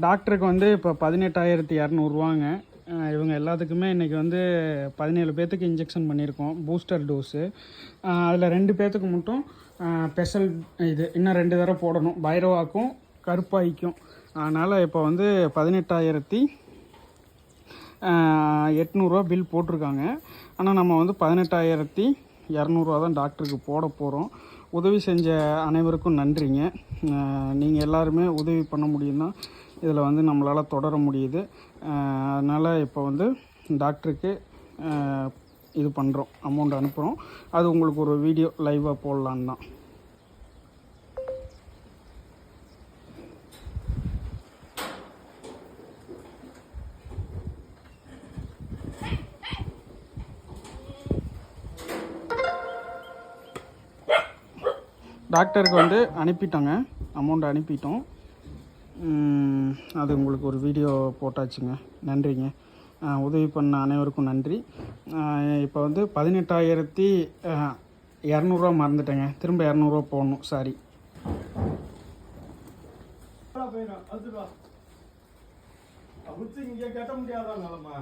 டாக்டருக்கு வந்து இப்போ 18,200 இவங்க எல்லாத்துக்குமே இன்றைக்கி வந்து 17 பேர்த்துக்கு இன்ஜெக்ஷன் பண்ணியிருக்கோம், பூஸ்டர் டோஸு. அதில் 2 பேர்த்துக்கு மட்டும் ஸ்பெஷல் இது இன்னும் 2 தடவை போடணும், பைரவாக்கும் கருப்பாய்க்கும். அதனால் இப்போ வந்து 18,800 பில் போட்டிருக்காங்க. ஆனால் நம்ம வந்து 18,200 தான் டாக்டருக்கு போட போகிறோம். உதவி செஞ்ச அனைவருக்கும் நன்றிங்க. நீங்கள் எல்லாருமே உதவி பண்ண முடியும்னா இதில் வந்து நம்மளால் தொடர முடியுது. அதனால் இப்போ வந்து டாக்டருக்கு இது பண்ணுறோம், அமௌண்ட் அனுப்புகிறோம். அது உங்களுக்கு ஒரு வீடியோ லைவாக போடலான்னு தான். டாக்டருக்கு வந்து அனுப்பிட்டோங்க, அமௌண்ட் அனுப்பிட்டோம். அது உங்களுக்கு ஒரு வீடியோ போட்டாச்சுங்க. நன்றிங்க. உதவி பண்ண அனைவருக்கும் நன்றி. இப்போ வந்து 18,200 மறந்துட்டேங்க, திரும்ப 200 போடணும், சாரி. இங்கே கட்ட முடியாதா நிலமா?